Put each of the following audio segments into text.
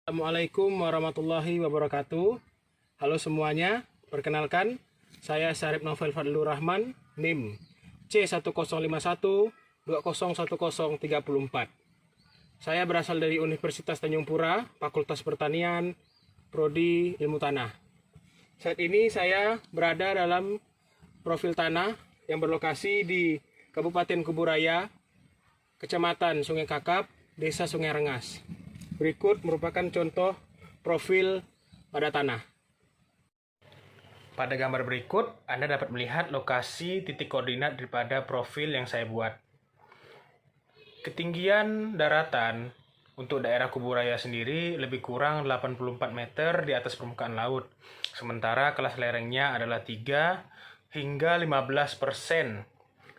Assalamualaikum warahmatullahi wabarakatuh. Halo semuanya, perkenalkan saya Syarif Novel Fadlur Rahman, NIM C1051201034. Saya berasal dari Universitas Tanjung Pura, Fakultas Pertanian, Prodi Ilmu Tanah. Saat ini saya berada dalam profil tanah yang berlokasi di Kabupaten Kuburaya, Kecamatan Sungai Kakap, Desa Sungai Rengas. Berikut merupakan contoh profil pada tanah. Pada gambar berikut, Anda dapat melihat lokasi titik koordinat daripada profil yang saya buat. Ketinggian daratan untuk daerah Kuburaya sendiri lebih kurang 84 meter di atas permukaan laut. Sementara kelas lerengnya adalah 3 hingga 15%,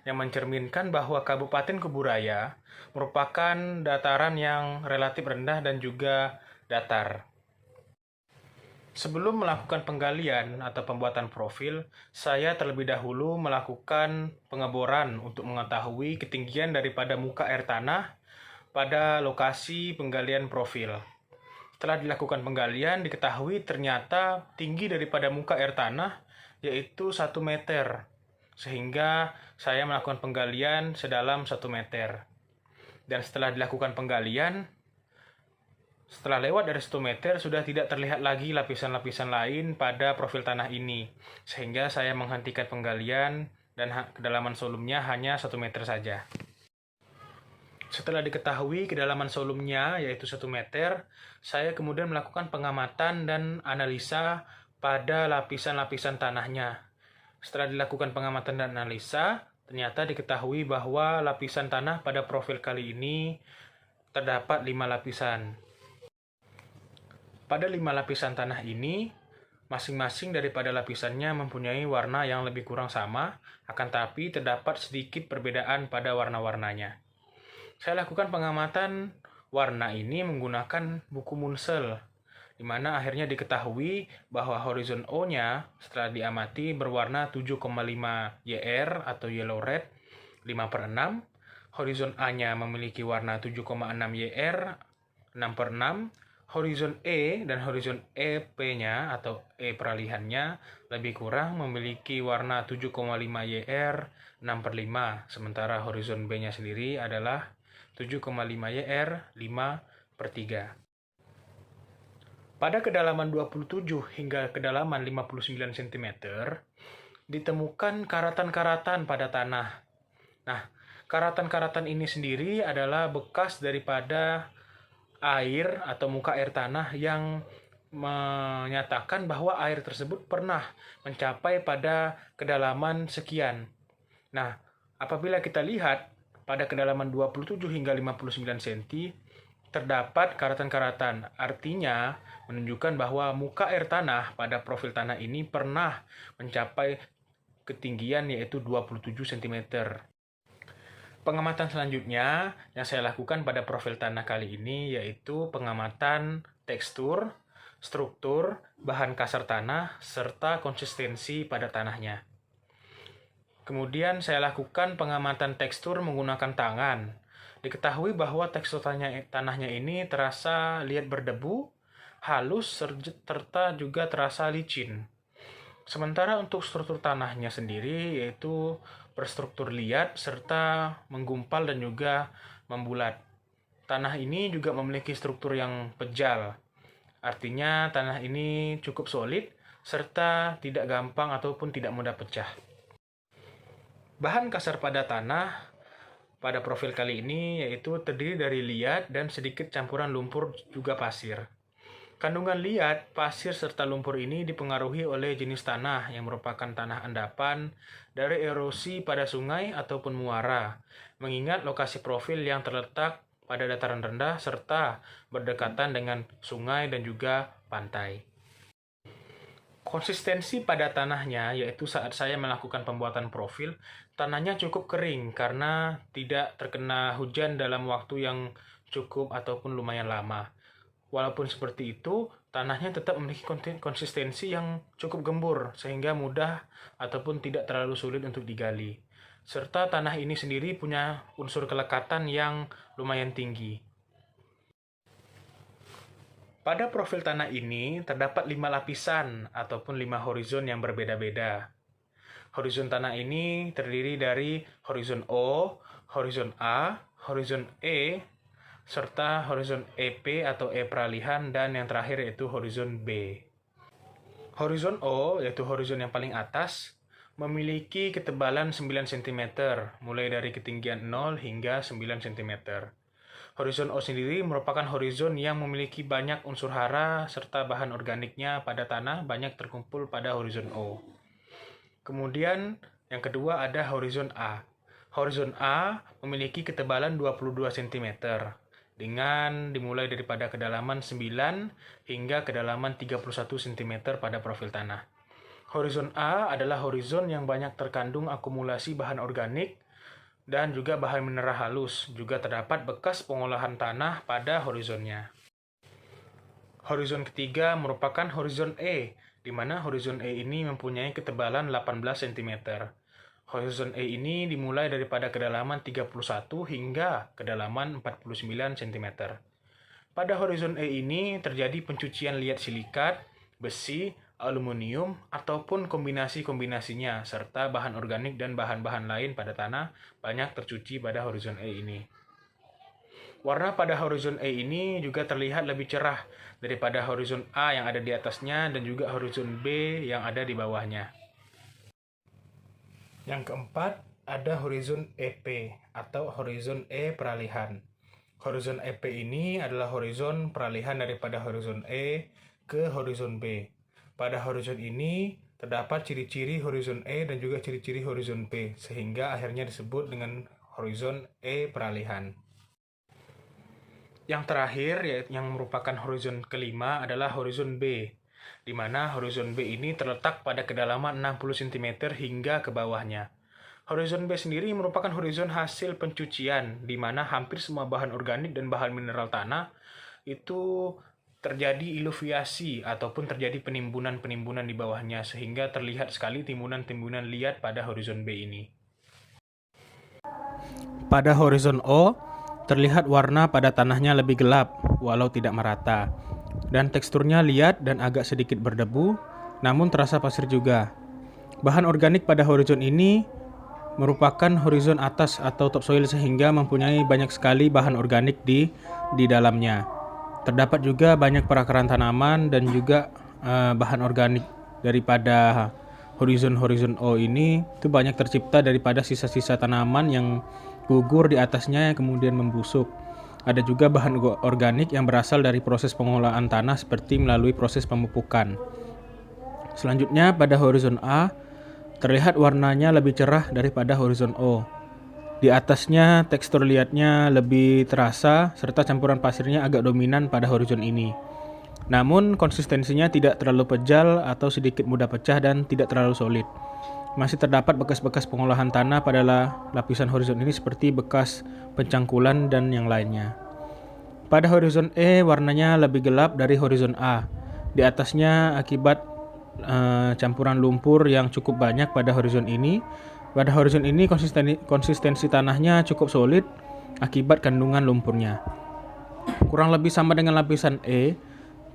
yang mencerminkan bahwa Kabupaten Kuburaya merupakan dataran yang relatif rendah dan juga datar. Sebelum melakukan penggalian atau pembuatan profil, saya terlebih dahulu melakukan pengeboran untuk mengetahui ketinggian daripada muka air tanah pada lokasi penggalian profil. Setelah dilakukan penggalian, diketahui ternyata tinggi daripada muka air tanah yaitu 1 meter. Sehingga saya melakukan penggalian sedalam 1 meter. Dan setelah dilakukan penggalian, setelah lewat dari 1 meter, sudah tidak terlihat lagi lapisan-lapisan lain pada profil tanah ini. Sehingga saya menghentikan penggalian dan kedalaman solumnya hanya 1 meter saja. Setelah diketahui kedalaman solumnya yaitu 1 meter, saya kemudian melakukan pengamatan dan analisa pada lapisan-lapisan tanahnya. Setelah dilakukan pengamatan dan analisa, ternyata diketahui bahwa lapisan tanah pada profil kali ini terdapat 5 lapisan. Pada 5 lapisan tanah ini, masing-masing daripada lapisannya mempunyai warna yang lebih kurang sama, akan tapi terdapat sedikit perbedaan pada warna-warnanya. Saya lakukan pengamatan warna ini menggunakan buku Munsell, di mana akhirnya diketahui bahwa horizon O-nya setelah diamati berwarna 7,5 YR atau yellow red 5/6, horizon A-nya memiliki warna 7,6 YR 6/6, horizon E dan horizon EP-nya atau E peralihannya lebih kurang memiliki warna 7,5 YR 6/5, sementara horizon B-nya sendiri adalah 7,5 YR 5/3. Pada kedalaman 27 hingga kedalaman 59 cm, ditemukan karatan-karatan pada tanah. Nah, karatan-karatan ini sendiri adalah bekas daripada air atau muka air tanah yang menyatakan bahwa air tersebut pernah mencapai pada kedalaman sekian. Nah, apabila kita lihat pada kedalaman 27 hingga 59 cm, terdapat karatan-karatan, artinya menunjukkan bahwa muka air tanah pada profil tanah ini pernah mencapai ketinggian yaitu 27 cm. Pengamatan selanjutnya yang saya lakukan pada profil tanah kali ini yaitu pengamatan tekstur, struktur, bahan kasar tanah, serta konsistensi pada tanahnya. Kemudian saya lakukan pengamatan tekstur menggunakan tangan. Diketahui bahwa tekstur tanahnya ini terasa liat berdebu, halus, serta juga terasa licin. Sementara untuk struktur tanahnya sendiri yaitu berstruktur liat serta menggumpal dan juga membulat. Tanah ini juga memiliki struktur yang pejal. Artinya tanah ini cukup solid serta tidak gampang ataupun tidak mudah pecah. Bahan kasar pada tanah pada profil kali ini yaitu terdiri dari liat dan sedikit campuran lumpur juga pasir. Kandungan liat, pasir, serta lumpur ini dipengaruhi oleh jenis tanah yang merupakan tanah endapan dari erosi pada sungai ataupun muara, mengingat lokasi profil yang terletak pada dataran rendah serta berdekatan dengan sungai dan juga pantai. Konsistensi pada tanahnya, yaitu saat saya melakukan pembuatan profil, tanahnya cukup kering karena tidak terkena hujan dalam waktu yang cukup ataupun lumayan lama. Walaupun seperti itu, tanahnya tetap memiliki konsistensi yang cukup gembur, sehingga mudah ataupun tidak terlalu sulit untuk digali. Serta tanah ini sendiri punya unsur kelekatan yang lumayan tinggi. Pada profil tanah ini terdapat 5 lapisan ataupun 5 horizon yang berbeda-beda. Horizon tanah ini terdiri dari horizon O, horizon A, horizon E, serta horizon EP atau E peralihan, dan yang terakhir yaitu horizon B. Horizon O, yaitu horizon yang paling atas, memiliki ketebalan 9 cm, mulai dari ketinggian 0 hingga 9 cm. Horizon O sendiri merupakan horizon yang memiliki banyak unsur hara serta bahan organiknya pada tanah banyak terkumpul pada horizon O. Kemudian yang kedua ada horizon A. Horizon A memiliki ketebalan 22 cm dengan dimulai daripada kedalaman 9 hingga kedalaman 31 cm pada profil tanah. Horizon A adalah horizon yang banyak terkandung akumulasi bahan organik dan juga bahan mineral halus. Juga terdapat bekas pengolahan tanah pada horizonnya. Horizon ketiga merupakan horizon E, di mana horizon E ini mempunyai ketebalan 18 cm. Horizon E ini dimulai daripada kedalaman 31 hingga kedalaman 49 cm. Pada horizon E ini terjadi pencucian liat silikat, besi, aluminium, ataupun kombinasi-kombinasinya, serta bahan organik dan bahan-bahan lain pada tanah banyak tercuci pada horizon E ini. Warna pada horizon E ini juga terlihat lebih cerah daripada horizon A yang ada di atasnya dan juga horizon B yang ada di bawahnya. Yang keempat, ada horizon EP atau horizon E peralihan. Horizon EP ini adalah horizon peralihan daripada horizon E ke horizon B. Pada horizon ini terdapat ciri-ciri horizon E dan juga ciri-ciri horizon B, sehingga akhirnya disebut dengan horizon E peralihan. Yang terakhir, yang merupakan horizon kelima adalah horizon B, di mana horizon B ini terletak pada kedalaman 60 cm hingga ke bawahnya. Horizon B sendiri merupakan horizon hasil pencucian, di mana hampir semua bahan organik dan bahan mineral tanah itu terjadi iluviasi ataupun terjadi penimbunan-penimbunan di bawahnya, sehingga terlihat sekali timbunan-timbunan liat pada horizon B ini. Pada horizon O, terlihat warna pada tanahnya lebih gelap, walau tidak merata, dan teksturnya liat dan agak sedikit berdebu, namun terasa pasir juga. Bahan organik pada horizon ini merupakan horizon atas atau topsoil, sehingga mempunyai banyak sekali bahan organik di dalamnya. Terdapat juga banyak perakaran tanaman dan juga bahan organik daripada horizon O ini itu banyak tercipta daripada sisa-sisa tanaman yang gugur di atasnya yang kemudian membusuk. Ada juga bahan organik yang berasal dari proses pengolahan tanah seperti melalui proses pemupukan. Selanjutnya pada horizon A terlihat warnanya lebih cerah daripada horizon O. Di atasnya tekstur liatnya lebih terasa serta campuran pasirnya agak dominan pada horizon ini. Namun konsistensinya tidak terlalu pejal atau sedikit mudah pecah dan tidak terlalu solid. Masih terdapat bekas-bekas pengolahan tanah pada lapisan horizon ini seperti bekas pencangkulan dan yang lainnya. Pada horizon E warnanya lebih gelap dari horizon A. Di atasnya akibat campuran lumpur yang cukup banyak pada horizon ini. Pada horizon ini konsistensi tanahnya cukup solid akibat kandungan lumpurnya. Kurang lebih sama dengan lapisan E.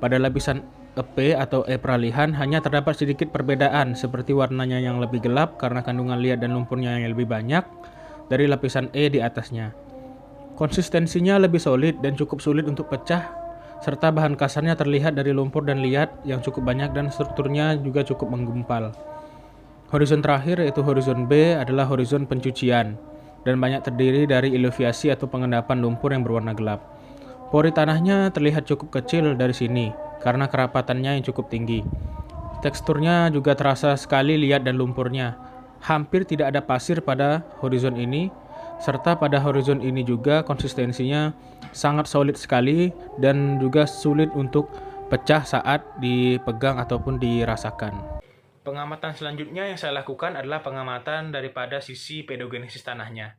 Pada lapisan EP atau E peralihan hanya terdapat sedikit perbedaan seperti warnanya yang lebih gelap karena kandungan liat dan lumpurnya yang lebih banyak dari lapisan E di atasnya. Konsistensinya lebih solid dan cukup sulit untuk pecah, serta bahan kasarnya terlihat dari lumpur dan liat yang cukup banyak dan strukturnya juga cukup menggumpal. Horizon terakhir yaitu horizon B adalah horizon pencucian dan banyak terdiri dari iluviasi atau pengendapan lumpur yang berwarna gelap. Pori tanahnya terlihat cukup kecil dari sini karena kerapatannya yang cukup tinggi. Teksturnya juga terasa sekali liat dan lumpurnya. Hampir tidak ada pasir pada horizon ini, serta pada horizon ini juga konsistensinya sangat solid sekali dan juga sulit untuk pecah saat dipegang ataupun dirasakan. Pengamatan selanjutnya yang saya lakukan adalah pengamatan daripada sisi pedogenesis tanahnya.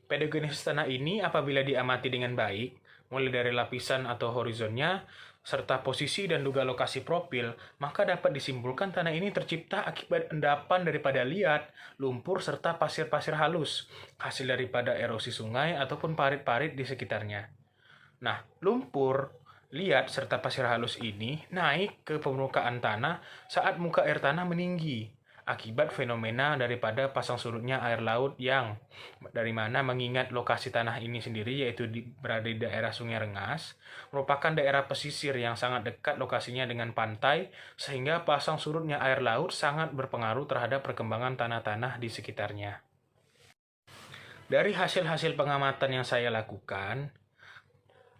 Pedogenesis tanah ini apabila diamati dengan baik, mulai dari lapisan atau horizonnya, serta posisi dan juga lokasi profil, maka dapat disimpulkan tanah ini tercipta akibat endapan daripada liat, lumpur, serta pasir-pasir halus, hasil daripada erosi sungai ataupun parit-parit di sekitarnya. Nah, lumpur, liat serta pasir halus ini naik ke permukaan tanah saat muka air tanah meninggi, akibat fenomena daripada pasang surutnya air laut yang dari mana mengingat lokasi tanah ini sendiri yaitu berada di daerah Sungai Rengas, merupakan daerah pesisir yang sangat dekat lokasinya dengan pantai, sehingga pasang surutnya air laut sangat berpengaruh terhadap perkembangan tanah-tanah di sekitarnya. Dari hasil-hasil pengamatan yang saya lakukan,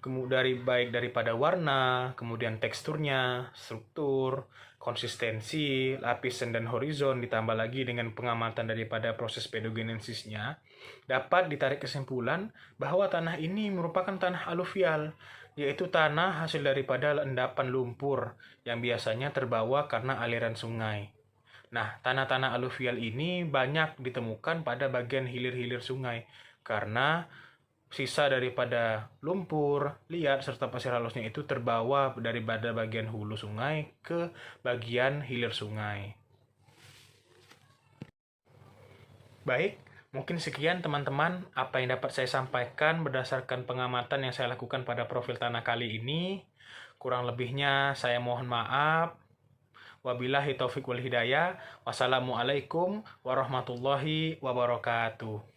baik daripada warna, kemudian teksturnya, struktur, konsistensi, lapisan dan horizon, ditambah lagi dengan pengamatan daripada proses pedogenensisnya, dapat ditarik kesimpulan bahwa tanah ini merupakan tanah aluvial, yaitu tanah hasil daripada endapan lumpur yang biasanya terbawa karena aliran sungai. Nah, tanah-tanah aluvial ini banyak ditemukan pada bagian hilir-hilir sungai karena sisa daripada lumpur, liat, serta pasir halusnya itu terbawa dari bagian hulu sungai ke bagian hilir sungai. Baik, mungkin sekian teman-teman apa yang dapat saya sampaikan berdasarkan pengamatan yang saya lakukan pada profil tanah kali ini. Kurang lebihnya saya mohon maaf. Wabillahi taufiq wal hidayah. Wassalamualaikum warahmatullahi wabarakatuh.